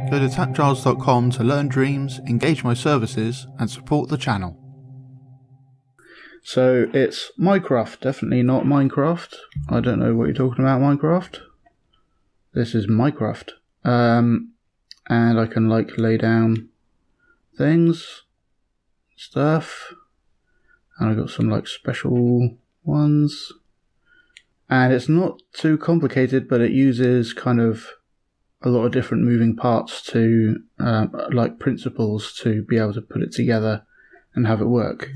Go to TAPgiles.com to learn dreams, engage my services, and support the channel. So it's Minecraft, definitely not Minecraft. I don't know what you're talking about, Minecraft. This is Minecraft. And I can like lay down things, stuff. And I've got some like special ones. And it's not too complicated, but it uses kind of a lot of different moving parts to, like principles to be able to put it together and have it work.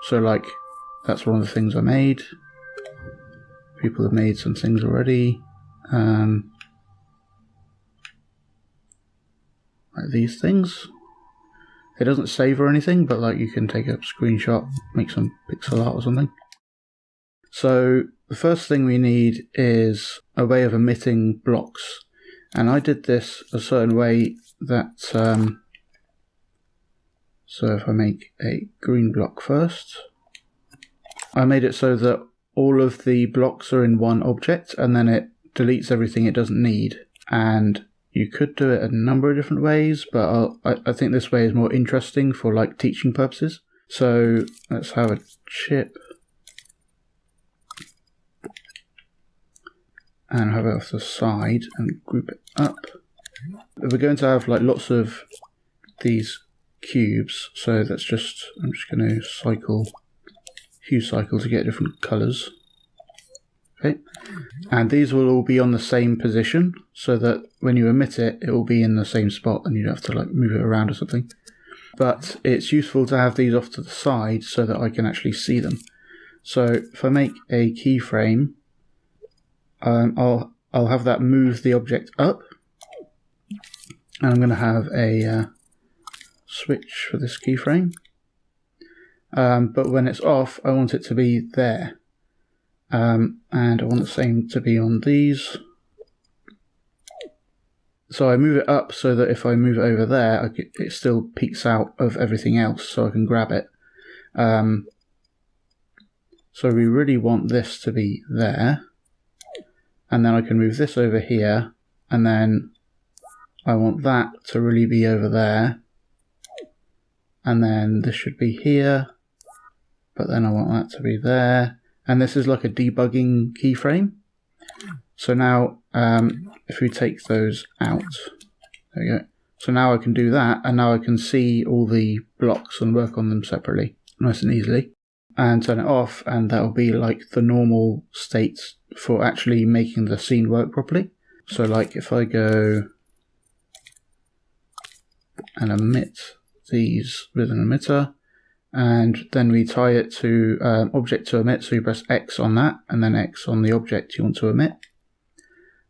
So like, that's one of the things I made. People have made some things already. Like these things. It doesn't save or anything, but like you can take a screenshot, make some pixel art or something. So the first thing we need is a way of emitting blocks. And I did this a certain way that, so if I make a green block first, I made it so that all of the blocks are in one object and then it deletes everything it doesn't need. And you could do it a number of different ways, but I think this way is more interesting for like teaching purposes. So let's have a chip and have it off the side and group it up. We're going to have like lots of these cubes, so I'm just going to hue cycle to get different colours. Okay, and these will all be on the same position, so that when you emit it, it will be in the same spot and you don't have to like move it around or something. But it's useful to have these off to the side so that I can actually see them. So if I make a keyframe, I'll have that move the object up, and I'm going to have a switch for this keyframe. But when it's off, I want it to be there. And I want the same to be on these. So I move it up so that if I move it over there, it still peeks out of everything else so I can grab it. So we really want this to be there. And then I can move this over here. And then I want that to really be over there. And then this should be here. But then I want that to be there. And this is like a debugging keyframe. So now, if we take those out, there we go. So now I can do that, and now I can see all the blocks and work on them separately, nice and easily. And turn it off, and that'll be like the normal state for actually making the scene work properly. So like if I go and emit these with an emitter, and then we tie it to object to emit, so you press X on that, and then X on the object you want to emit.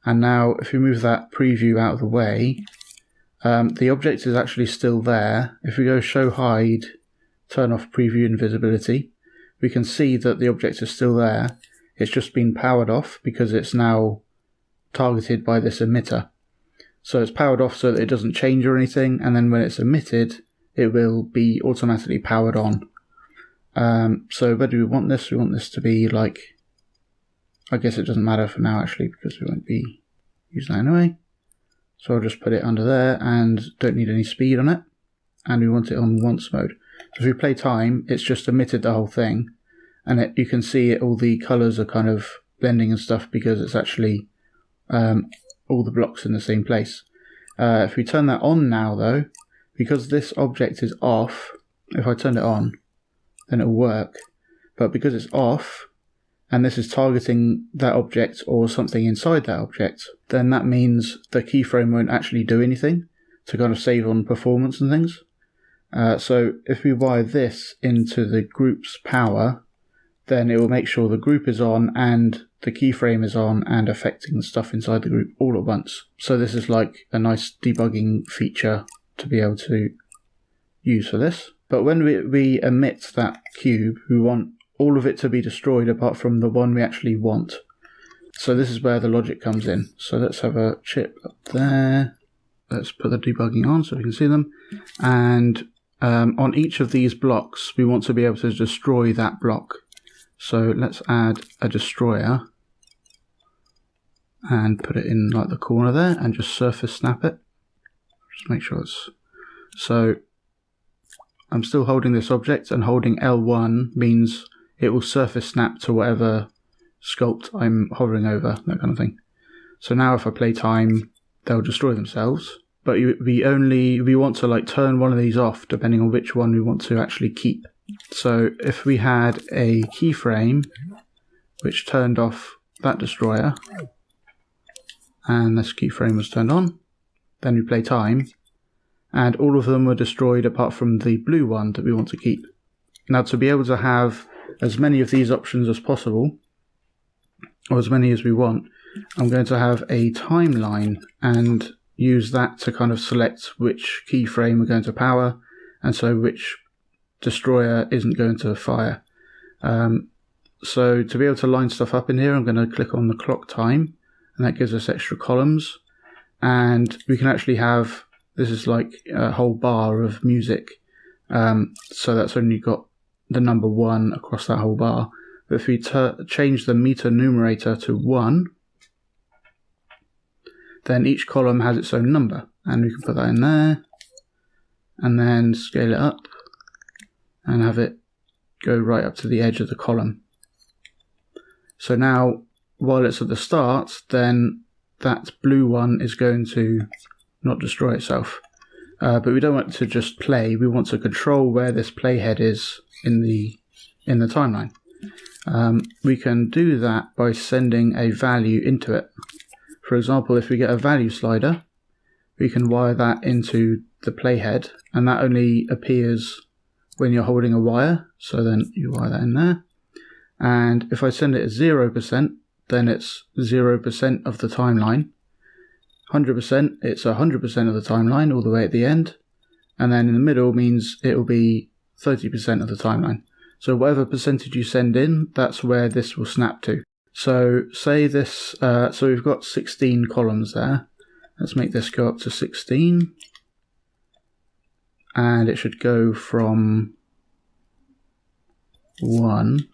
And now if we move that preview out of the way, the object is actually still there. If we go show hide, turn off preview invisibility, we can see that the object is still there. It's just been powered off because it's now targeted by this emitter. So it's powered off so that it doesn't change or anything, and then when it's emitted, it will be automatically powered on. So where do we want this? We want this to be like, I guess it doesn't matter for now actually because we won't be using that anyway. So I'll just put it under there and don't need any speed on it. And we want it on once mode. So if we play time, it's just emitted the whole thing. And you can see all the colours are kind of blending and stuff because it's actually all the blocks in the same place. If we turn that on now though, because this object is off, if I turn it on, then it'll work. But because it's off, and this is targeting that object or something inside that object, then that means the keyframe won't actually do anything to kind of save on performance and things. So if we wire this into the group's power, then it will make sure the group is on and the keyframe is on and affecting the stuff inside the group all at once. So this is like a nice debugging feature to be able to use for this. But when we emit that cube, we want all of it to be destroyed apart from the one we actually want. So this is where the logic comes in. So let's have a chip up there. Let's put the debugging on so we can see them. And on each of these blocks, we want to be able to destroy that block. So let's add a destroyer. and put it in like the corner there and just surface snap it. Just make sure it's... So I'm still holding this object, and holding L1 means it will surface snap to whatever sculpt I'm hovering over, that kind of thing. So now if I play time, they'll destroy themselves. But we want to like turn one of these off depending on which one we want to actually keep. So if we had a keyframe which turned off that destroyer, and this keyframe was turned on, then we play time, and all of them were destroyed apart from the blue one that we want to keep. Now, to be able to have as many of these options as possible, or as many as we want, I'm going to have a timeline and use that to kind of select which keyframe we're going to power, and so which destroyer isn't going to fire. So to be able to line stuff up in here, I'm going to click on the clock time, and that gives us extra columns. And we can actually have, this is like a whole bar of music, so that's only got the number 1 across that whole bar. But if we change the meter numerator to 1, then each column has its own number, and we can put that in there, and then scale it up, and have it go right up to the edge of the column. So now, while it's at the start, then that blue one is going to not destroy itself. But we don't want to just play, we want to control where this playhead is in the timeline. We can do that by sending a value into it. For example, if we get a value slider, we can wire that into the playhead, and that only appears when you're holding a wire, so then you wire that in there. And if I send it at 0%, then it's 0% of the timeline. 100%, it's 100% of the timeline all the way at the end. And then in the middle means it will be 30% of the timeline. So whatever percentage you send in, that's where this will snap to. So say this, so we've got 16 columns there. Let's make this go up to 16. And it should go from 1,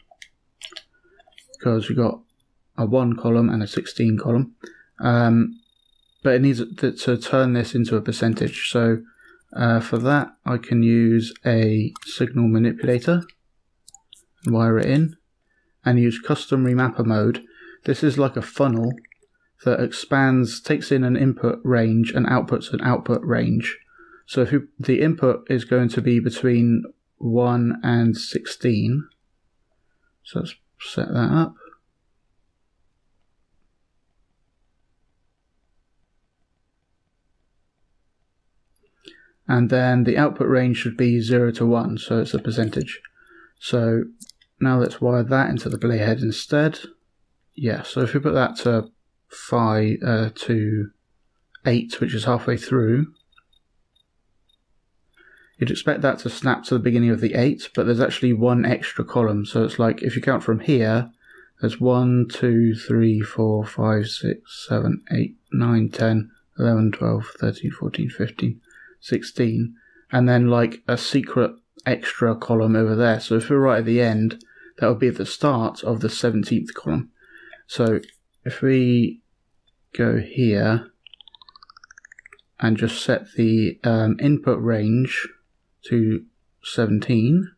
because we've got a 1 column and a 16 column. But it needs to turn this into a percentage. So for that, I can use a signal manipulator, wire it in, and use custom remapper mode. This is like a funnel that expands, takes in an input range and outputs an output range. So if the input is going to be between 1 and 16, so let's set that up. And then the output range should be 0 to 1, so it's a percentage. So now let's wire that into the playhead instead. Yeah, so if we put that to 8, which is halfway through, you'd expect that to snap to the beginning of the 8, but there's actually 1 extra column. So it's like, if you count from here, there's 1, 2, 3, 4, 5, 6, 7, 8, 9, 10, 11, 12, 13, 14, 15, 16, and then like a secret extra column over there. So if we're right at the end, that would be at the start of the 17th column. So if we go here and just set the input range to 17,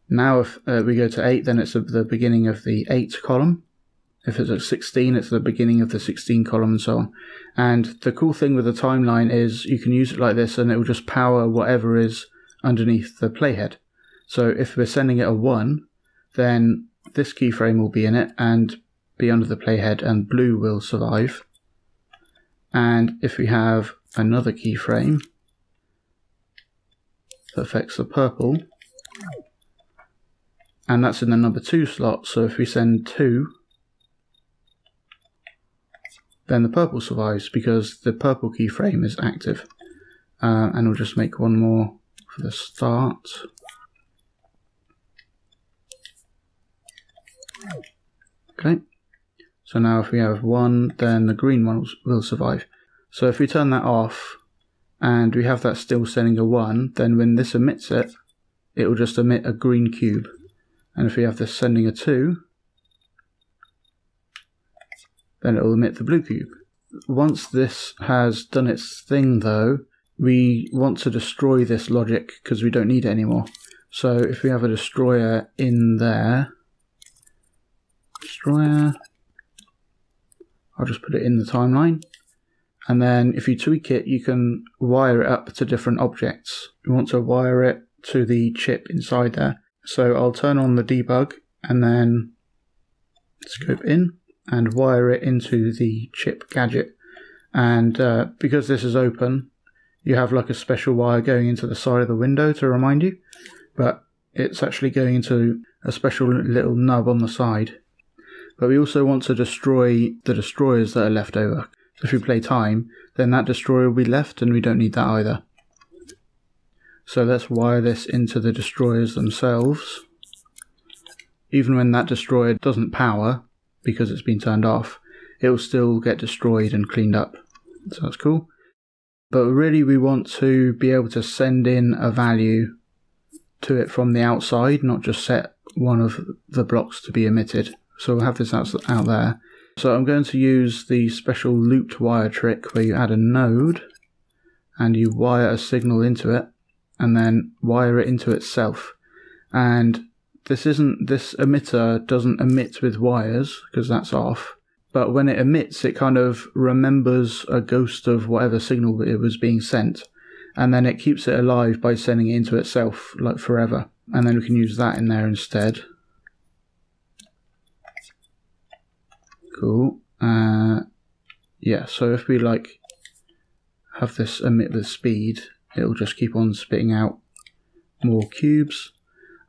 now if we go to 8, then it's at the beginning of the 8 column. If it's at 16, it's the beginning of the 16 column, and so on. And the cool thing with the timeline is you can use it like this, and it will just power whatever is underneath the playhead. So if we're sending it a 1, then this keyframe will be in it and be under the playhead, and blue will survive. And if we have another keyframe that affects the purple, and that's in the number 2 slot, so if we send 2, then the purple survives because the purple keyframe is active. And we'll just make one more for the start. Okay, so now if we have 1, then the green one will survive. So if we turn that off and we have that still sending a 1, then when this emits it, it will just emit a green cube. And if we have this sending a 2, then it will emit the blue cube. Once this has done its thing though, we want to destroy this logic because we don't need it anymore. So if we have a destroyer in there, destroyer, I'll just put it in the timeline. And then if you tweak it, you can wire it up to different objects. We want to wire it to the chip inside there. So I'll turn on the debug and then scope in and wire it into the chip gadget. And because this is open, you have like a special wire going into the side of the window to remind you, but it's actually going into a special little nub on the side. But we also want to destroy the destroyers that are left over. So if we play time, then that destroyer will be left and we don't need that either. So let's wire this into the destroyers themselves. Even when that destroyer doesn't power, because it's been turned off, it will still get destroyed and cleaned up. So that's cool. But really we want to be able to send in a value to it from the outside, not just set one of the blocks to be emitted. So we'll have this out there. So I'm going to use the special looped wire trick where you add a node and you wire a signal into it and then wire it into itself. And this emitter doesn't emit with wires because that's off. But when it emits, it kind of remembers a ghost of whatever signal it was being sent. And then it keeps it alive by sending it into itself like forever. And then we can use that in there instead. Cool. Yeah, so if we like have this emit with speed, it'll just keep on spitting out more cubes.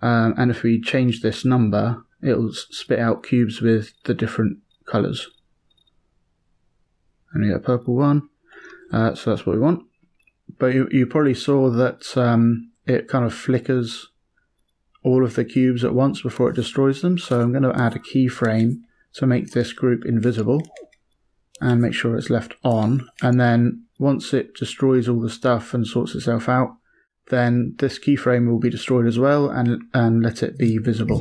And if we change this number, it'll spit out cubes with the different colours. And we get a purple one. So that's what we want. But you probably saw that it kind of flickers all of the cubes at once before it destroys them. So I'm going to add a keyframe to make this group invisible and make sure it's left on. And then once it destroys all the stuff and sorts itself out, then this keyframe will be destroyed as well and let it be visible.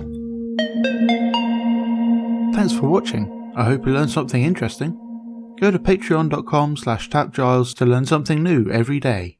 Thanks for watching. I hope you learned something interesting. Go to patreon.com/TAPgiles to learn something new every day.